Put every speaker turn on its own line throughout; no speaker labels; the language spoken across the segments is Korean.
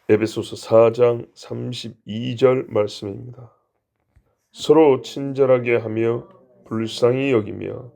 에베소서 4장 32절 말씀입니다. 서로 친절하게 하며 불쌍히 여기며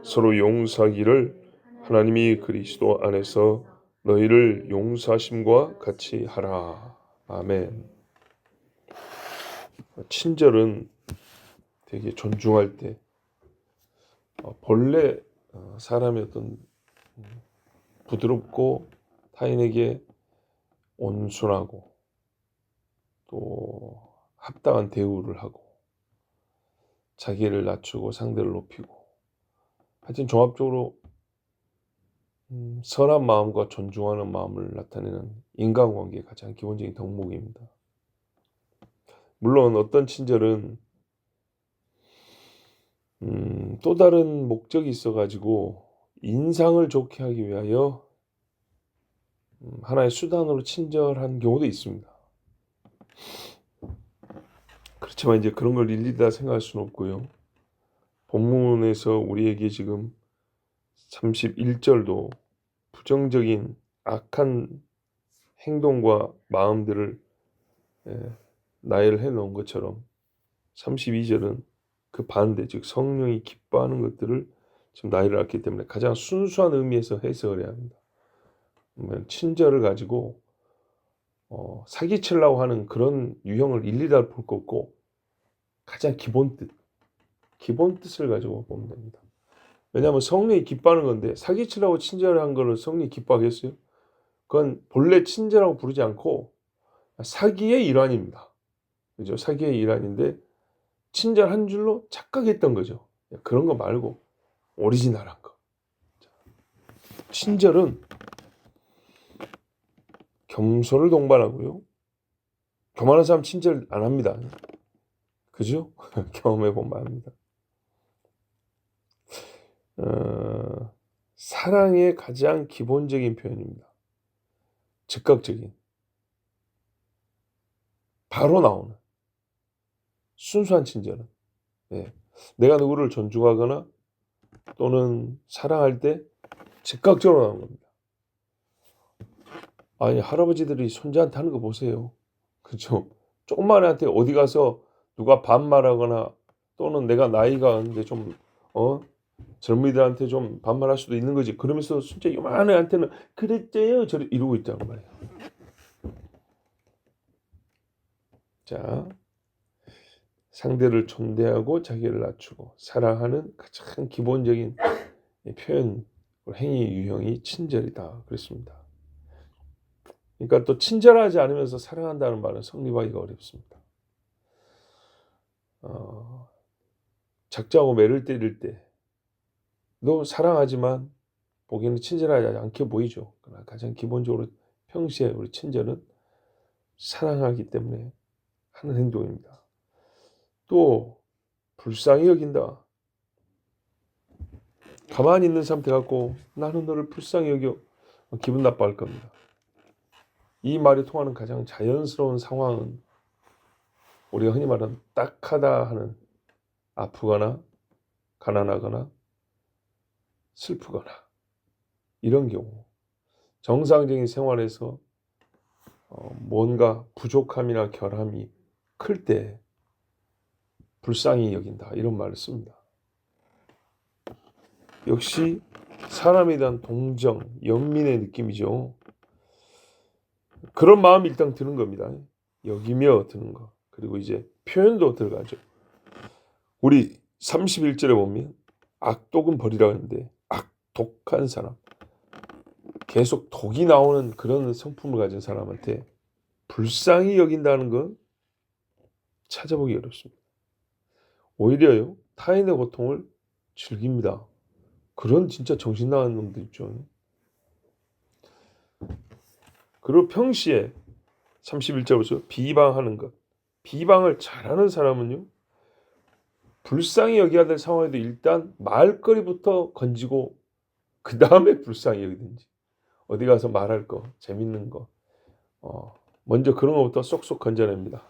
서로 용서하기를 하나님이 그리스도 안에서 너희를 용서하심과 같이 하라. 아멘. 친절은 되게 존중할 때 본래 사람의 어떤 부드럽고 타인에게 온순하고 또 합당한 대우를 하고 자기를 낮추고 상대를 높이고 하여튼 종합적으로 선한 마음과 존중하는 마음을 나타내는 인간관계의 가장 기본적인 덕목입니다. 물론 어떤 친절은 또 다른 목적이 있어가지고 인상을 좋게 하기 위하여 하나의 수단으로 친절한 경우도 있습니다. 그렇지만 이제 그런 걸 일일이 다 생각할 수는 없고요. 본문에서 우리에게 지금 31절도 부정적인 악한 행동과 마음들을 나열해 놓은 것처럼 32절은 그 반대, 즉 성령이 기뻐하는 것들을 지금 나열을 했기 때문에 가장 순수한 의미에서 해석을 해야 합니다. 친절을 가지고 사기치려고 하는 그런 유형을 일일이 다 볼 거 없고 가장 기본 뜻을 가지고 보면 됩니다. 왜냐하면 성령이 기뻐하는 건데 사기치려고 친절한 거를 성령이 기뻐하겠어요? 그건 본래 친절하고 부르지 않고 사기의 일환입니다. 그죠? 사기의 일환인데 친절한 줄로 착각했던 거죠. 그런 거 말고 오리지널한 거. 친절은 겸손을 동반하고요. 교만한 사람 친절 안 합니다. 그죠? 경험해 보면 압니다. 사랑의 가장 기본적인 표현입니다. 즉각적인, 바로 나오는 순수한 친절은 내가 누구를 존중하거나 또는 사랑할 때 즉각적으로 나오는 겁니다. 아니 할아버지들이 손자한테 하는 거 보세요. 그죠? 조그만 애한테 어디 가서 누가 반말하거나 또는 내가 나이가 근데 좀 젊은이들한테 좀 반말할 수도 있는 거지. 그러면서 진짜 요만한 애한테는 그랬대요. 저를 이러고 있다는 말이에요. 자, 상대를 존대하고 자기를 낮추고 사랑하는 가장 기본적인 표현, 행위 유형이 친절이다. 그랬습니다. 그러니까 또 친절하지 않으면서 사랑한다는 말은 성립하기가 어렵습니다. 작자하고 매를 때릴 때 너 사랑하지만 보기에는 친절하지 않게 보이죠. 그러나 가장 기본적으로 평시에 우리 친절은 사랑하기 때문에 하는 행동입니다. 또 불쌍히 여긴다. 가만히 있는 사람 돼갖고 나는 너를 불쌍히 여겨 기분 나빠할 겁니다. 이 말이 통하는 가장 자연스러운 상황은 우리가 흔히 말하는 딱하다 하는 아프거나 가난하거나 슬프거나 이런 경우 정상적인 생활에서 뭔가 부족함이나 결함이 클 때 불쌍히 여긴다 이런 말을 씁니다. 역시 사람에 대한 동정, 연민의 느낌이죠. 그런 마음이 일단 드는 겁니다. 여기며 드는 거. 그리고 이제 표현도 들어가죠. 우리 31절에 보면 악독은 버리라 하는데 악독한 사람, 계속 독이 나오는 그런 성품을 가진 사람한테 불쌍히 여긴다는 건 찾아보기 어렵습니다. 오히려요 타인의 고통을 즐깁니다. 그런 진짜 정신 나간 놈들 있죠. 그리고 평시에 31절부터 비방하는 것. 비방을 잘하는 사람은요 불쌍히 여겨야 될 상황에도 일단 말거리부터 건지고 그 다음에 불쌍히 여기든지 어디 가서 말할 거 재밌는 거 먼저 그런 것부터 쏙쏙 건져냅니다.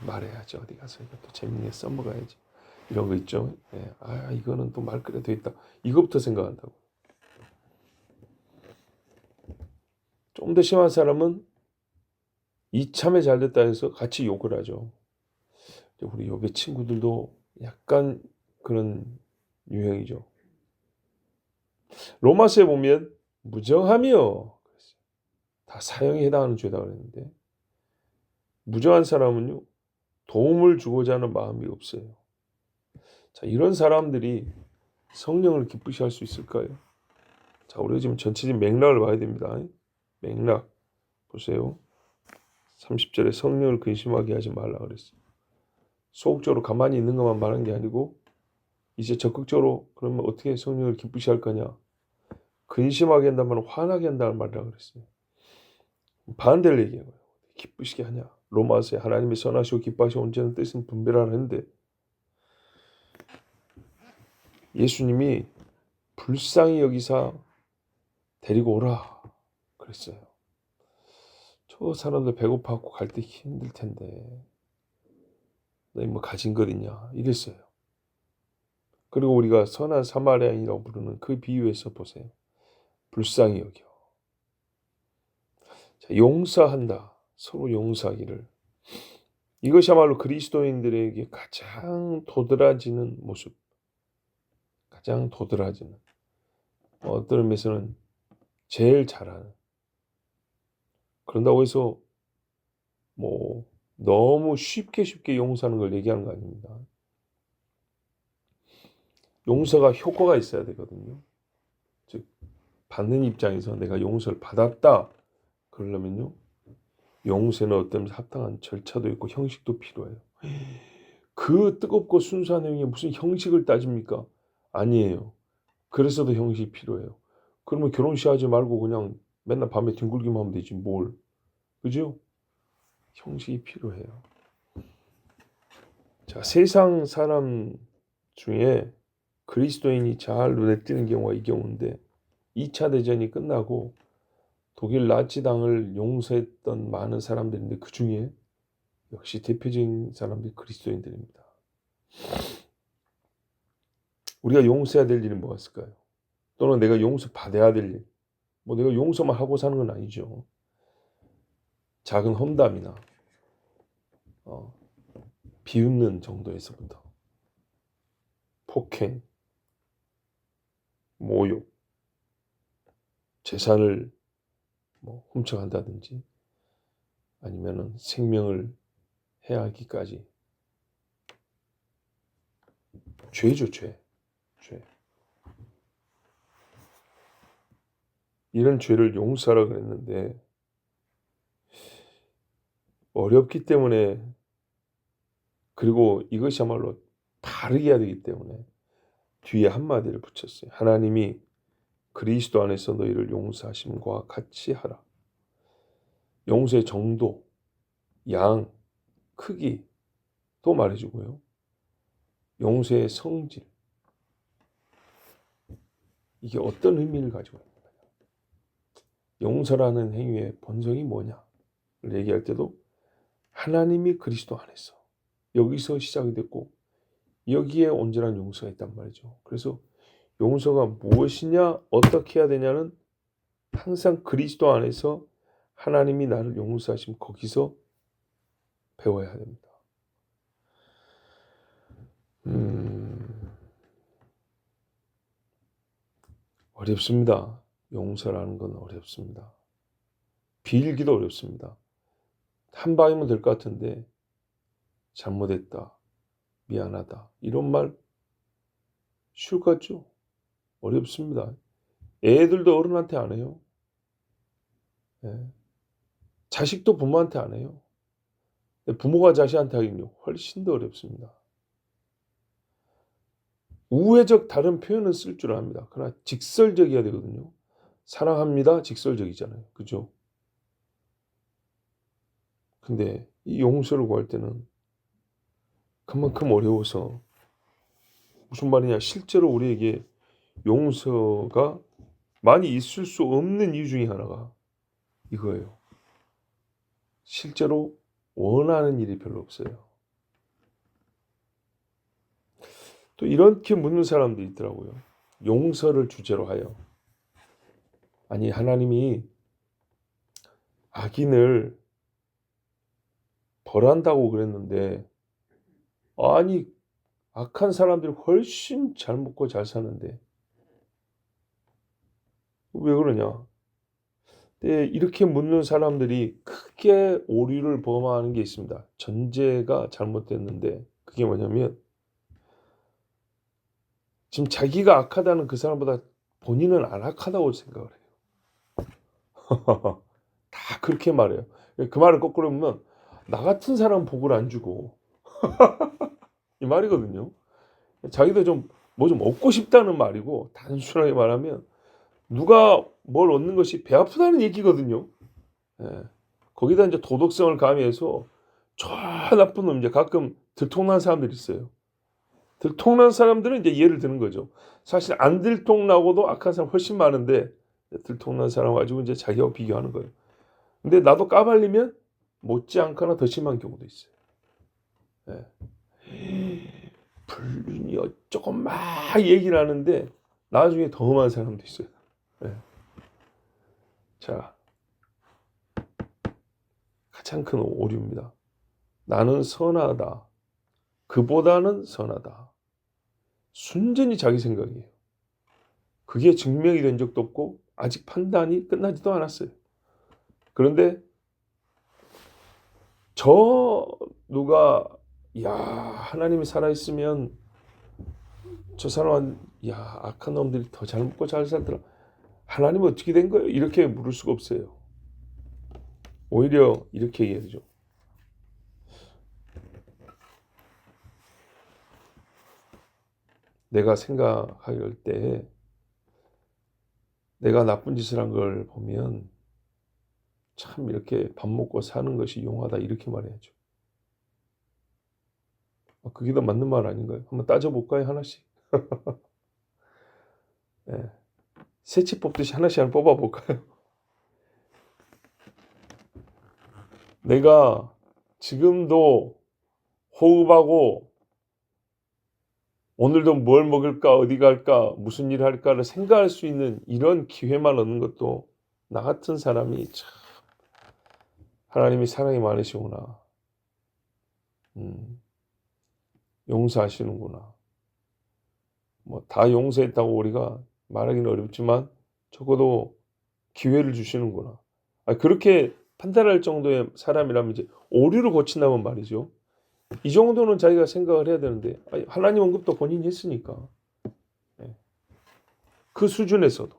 말해야지 어디 가서 이것도 재밌게 써먹어야지 이런 거 있죠. 이거는 또 말거리에 돼 있다. 이것부터 생각한다고. 좀 더 심한 사람은 이참에 잘 됐다 해서 같이 욕을 하죠. 우리 욥의 친구들도 약간 그런 유형이죠. 로마서에 보면 무정하며 다 사형에 해당하는 죄다 그랬는데 무정한 사람은요 도움을 주고자 하는 마음이 없어요. 자, 이런 사람들이 성령을 기쁘시게 할 수 있을까요? 자, 우리가 지금 전체적인 맥락을 봐야 됩니다. 맥락 보세요. 30절에 성령을 근심하게 하지 말라 그랬어요. 소극적으로 가만히 있는 것만 말한 게 아니고 이제 적극적으로 그러면 어떻게 성령을 기쁘시게 할 거냐? 근심하게 한다는 말은 화나게 한다는 말이라고 그랬어요. 반대를 얘기해요. 기쁘시게 하냐? 로마서에 하나님이 선하시고 기뻐하시고 온전한 뜻은 분별하라 했는데 예수님이 불쌍히 여기사 데리고 오라 그랬어요. 저 사람들 배고파갖고 갈 때 힘들 텐데 너희 뭐 가진 것 있냐 이랬어요. 그리고 우리가 선한 사마리아인이라고 부르는 그 비유에서 보세요. 불쌍히 여겨. 자, 용서한다. 서로 용서하기를. 이것이야말로 그리스도인들에게 가장 도드라지는 모습. 가장 도드라지는. 어떤 의미에서는 제일 잘하는. 그런다고 해서 뭐 너무 쉽게 용서하는 걸 얘기하는 거 아닙니다. 용서가 효과가 있어야 되거든요. 즉 받는 입장에서 내가 용서를 받았다 그러려면요. 용서는 어떤 합당한 절차도 있고 형식도 필요해요. 그 뜨겁고 순수한 행위에 무슨 형식을 따집니까? 아니에요. 그래서도 형식이 필요해요. 그러면 결혼식 하지 말고 그냥 맨날 밤에 뒹굴기만 하면 되지 뭘. 그죠? 형식이 필요해요. 자, 세상 사람 중에 그리스도인이 잘 눈에 띄는 경우가 이 경우인데 2차 대전이 끝나고 독일 나치당을 용서했던 많은 사람들인데 그 중에 역시 대표적인 사람들이 그리스도인들입니다. 우리가 용서해야 될 일은 뭐가 있을까요? 또는 내가 용서받아야 될 일. 뭐 내가 용서만 하고 사는 건 아니죠. 작은 험담이나 비웃는 정도에서부터 폭행, 모욕, 재산을 뭐 훔쳐간다든지 아니면은 생명을 해하기까지 죄죠, 죄. 이런 죄를 용서하라 그랬는데 어렵기 때문에 그리고 이것이야말로 바르게 해야 되기 때문에 뒤에 한마디를 붙였어요. 하나님이 그리스도 안에서 너희를 용서하심과 같이 하라. 용서의 정도, 양, 크기 또 말해주고요. 용서의 성질. 이게 어떤 의미를 가지고 있는 거냐. 용서라는 행위의 본성이 뭐냐를 얘기할 때도 하나님이 그리스도 안에서 여기서 시작이 됐고 여기에 온전한 용서가 있단 말이죠. 그래서 용서가 무엇이냐 어떻게 해야 되냐는 항상 그리스도 안에서 하나님이 나를 용서하시면 거기서 배워야 됩니다. 어렵습니다. 용서라는 건 어렵습니다. 빌기도 어렵습니다. 한 방이면 될 것 같은데 잘못했다, 미안하다 이런 말 쉬울 것 같죠? 어렵습니다. 애들도 어른한테 안 해요. 예. 자식도 부모한테 안 해요. 부모가 자식한테 하기는요 훨씬 더 어렵습니다. 우회적 다른 표현은 쓸 줄 압니다. 그러나 직설적이어야 되거든요. 사랑합니다. 직설적이잖아요. 그죠? 근데 이 용서를 구할 때는 그만큼 어려워서 무슨 말이냐. 실제로 우리에게 용서가 많이 있을 수 없는 이유 중에 하나가 이거예요. 실제로 원하는 일이 별로 없어요. 또 이렇게 묻는 사람도 있더라고요. 용서를 주제로 하여. 아니 하나님이 악인을 벌한다고 그랬는데 아니 악한 사람들이 훨씬 잘 먹고 잘 사는데 왜 그러냐? 네, 이렇게 묻는 사람들이 크게 오류를 범하는 게 있습니다. 전제가 잘못됐는데 그게 뭐냐면 지금 자기가 악하다는 그 사람보다 본인은 안 악하다고 생각을 해요. 다 그렇게 말해요. 그 말을 거꾸로 보면 나 같은 사람 복을 안 주고 이 말이거든요. 자기도 좀 뭐 좀 얻고 싶다는 말이고 단순하게 말하면 누가 뭘 얻는 것이 배 아프다는 얘기거든요. 예. 거기다 이제 도덕성을 가미해서 저 나쁜 놈 이제 가끔 들통난 사람들이 있어요. 들통난 사람들은 이제 예를 드는 거죠. 사실 안 들통나고도 악한 사람 훨씬 많은데 들통난 사람 가지고 이제 자기하고 비교하는 거예요. 근데 나도 까발리면 못지않거나 더 심한 경우도 있어요. 예. 불륜이 어쩌고 막 얘기를 하는데 나중에 더 험한 사람도 있어요. 예. 자, 가장 큰 오류입니다. 나는 선하다. 그보다는 선하다. 순전히 자기 생각이에요. 그게 증명이 된 적도 없고 아직 판단이 끝나지도 않았어요. 그런데 저 누가 야 하나님이 살아있으면 저 사람은 야 악한 놈들이 더 잘 먹고 잘 살더라. 하나님은 어떻게 된 거예요? 이렇게 물을 수가 없어요. 오히려 이렇게 얘기해야죠. 내가 생각할 때 내가 나쁜 짓을 한 걸 보면 참 이렇게 밥 먹고 사는 것이 용하다 이렇게 말해야죠. 그게 더 맞는 말 아닌가요? 한번 따져볼까요? 하나씩. 예. 새치 뽑듯이 하나씩 한번 뽑아볼까요? 내가 지금도 호흡하고 오늘도 뭘 먹을까 어디 갈까 무슨 일을 할까를 생각할 수 있는 이런 기회만 얻는 것도 나 같은 사람이 참 하나님이 사랑이 많으시구나. 용서하시는구나. 뭐 다 용서했다고 우리가 말하기는 어렵지만 적어도 기회를 주시는구나. 그렇게 판단할 정도의 사람이라면 이제 오류를 고친다면 말이죠. 이 정도는 자기가 생각을 해야 되는데 하나님 언급도 본인이 했으니까 그 수준에서도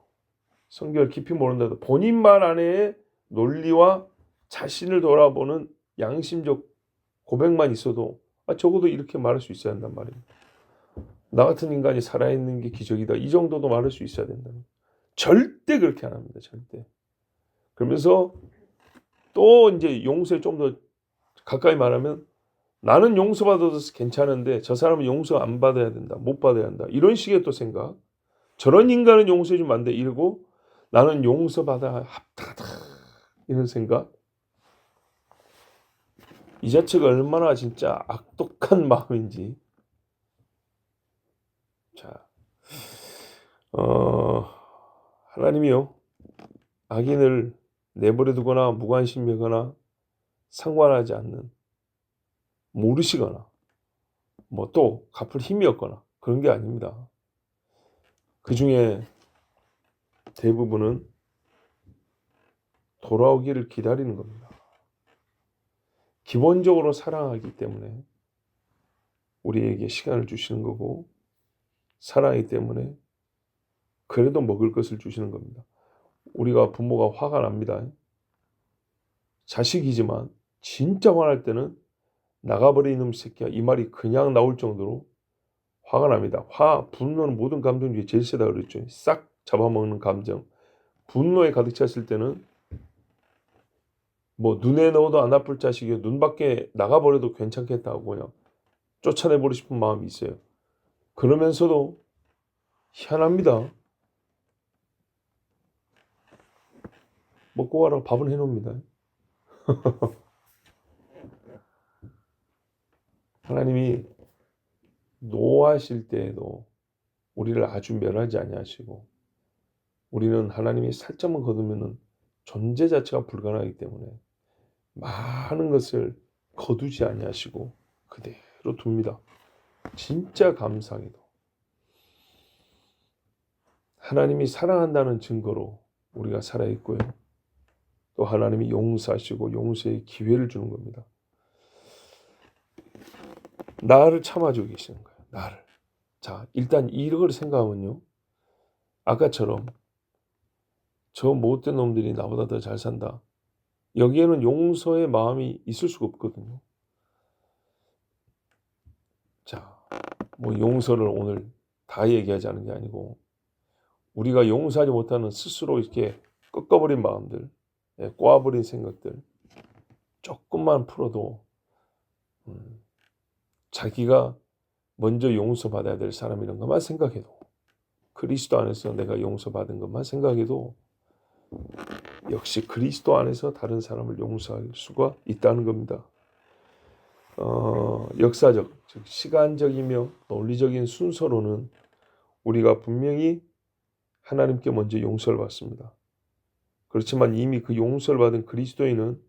성경을 깊이 모른다도 본인 말 안에 논리와 자신을 돌아보는 양심적 고백만 있어도 적어도 이렇게 말할 수 있어야 한단 말입니다. 나 같은 인간이 살아있는 게 기적이다. 이 정도도 말할 수 있어야 된다는. 절대 그렇게 안 합니다. 절대. 그러면서 또 이제 용서에 좀 더 가까이 말하면 나는 용서받아도 괜찮은데 저 사람은 용서 안 받아야 된다. 못 받아야 한다. 이런 식의 또 생각. 저런 인간은 용서해 주면 안 돼. 이러고 나는 용서받아 합당하다. 이런 생각. 이 자체가 얼마나 진짜 악독한 마음인지. 자, 하나님이요. 악인을 내버려 두거나 무관심하거나 상관하지 않는 모르시거나 뭐 또 갚을 힘이 없거나 그런 게 아닙니다. 그 중에 대부분은 돌아오기를 기다리는 겁니다. 기본적으로 사랑하기 때문에 우리에게 시간을 주시는 거고 사랑하기 때문에 그래도 먹을 것을 주시는 겁니다. 우리가 부모가 화가 납니다. 자식이지만 진짜 화날 때는 나가버려 이놈 새끼야 이 말이 그냥 나올 정도로 화가 납니다. 분노는 모든 감정 중에 제일 세다 그랬죠. 싹 잡아먹는 감정. 분노에 가득 찼을 때는 뭐 눈에 넣어도 안 아플 자식이 눈 밖에 나가버려도 괜찮겠다고 그냥 쫓아내버리고 싶은 마음이 있어요. 그러면서도 희한합니다. 먹고 가라고 밥은 해놓습니다. 하나님이 노하실 때에도 우리를 아주 멸하지 아니하시고 우리는 하나님이 살짝만 거두면은 존재 자체가 불가능하기 때문에 많은 것을 거두지 아니하시고 그대로 둡니다. 진짜 감사하게도 하나님이 사랑한다는 증거로 우리가 살아있고요. 또 하나님이 용서하시고 용서의 기회를 주는 겁니다. 나를 참아주고 계시는 거예요. 나를. 자, 일단 이걸 생각하면요. 아까처럼 저 못된 놈들이 나보다 더 잘 산다. 여기에는 용서의 마음이 있을 수가 없거든요. 자, 뭐 용서를 오늘 다 얘기하자는 게 아니고 우리가 용서하지 못하는 스스로 이렇게 꺾어버린 마음들, 꼬아버린 생각들 조금만 풀어도 자기가 먼저 용서받아야 될 사람이란 것만 생각해도 그리스도 안에서 내가 용서받은 것만 생각해도 역시 그리스도 안에서 다른 사람을 용서할 수가 있다는 겁니다. 역사적, 즉 시간적이며 논리적인 순서로는 우리가 분명히 하나님께 먼저 용서를 받습니다. 그렇지만 이미 그 용서를 받은 그리스도인은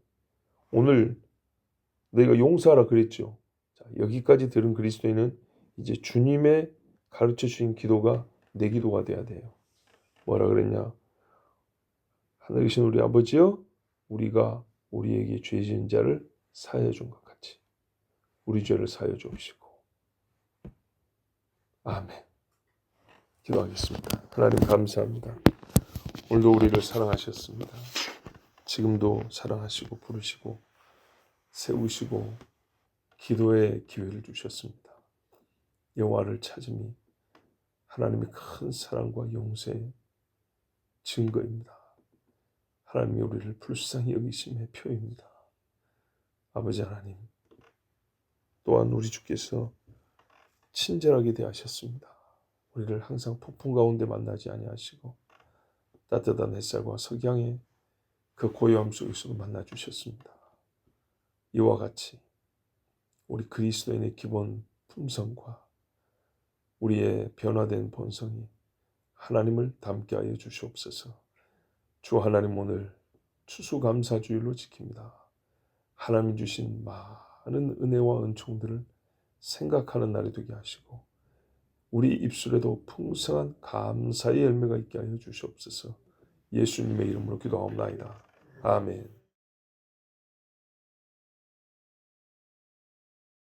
오늘 너희가 용서하라 그랬죠. 자, 여기까지 들은 그리스도인은 이제 주님의 가르쳐 주신 기도가 내 기도가 돼야 돼요. 뭐라 그랬냐? 하늘에 계신 우리 아버지여, 우리가 우리에게 죄 지은 자를 사하여 준 것 같이 우리 죄를 사하여 주시고. 아멘. 기도하겠습니다. 하나님 감사합니다. 오늘도 우리를 사랑하셨습니다. 지금도 사랑하시고 부르시고 세우시고 기도의 기회를 주셨습니다. 여호와를 찾음이 하나님의 큰 사랑과 용서의 증거입니다. 하나님이 우리를 불쌍히 여기심의 표입니다. 아버지 하나님, 또한 우리 주께서 친절하게 대하셨습니다. 우리를 항상 폭풍 가운데 만나지 아니하시고 따뜻한 햇살과 석양의 그 고요함 속에서도 만나주셨습니다. 이와 같이 우리 그리스도인의 기본 품성과 우리의 변화된 본성이 하나님을 닮게 하여 주시옵소서. 주 하나님 오늘 추수감사주일로 지킵니다. 하나님 주신 많은 은혜와 은총들을 생각하는 날이 되게 하시고 우리 입술에도 풍성한 감사의 열매가 있게 하여 주시옵소서. 예수님의 이름으로 기도하옵나이다. 아멘.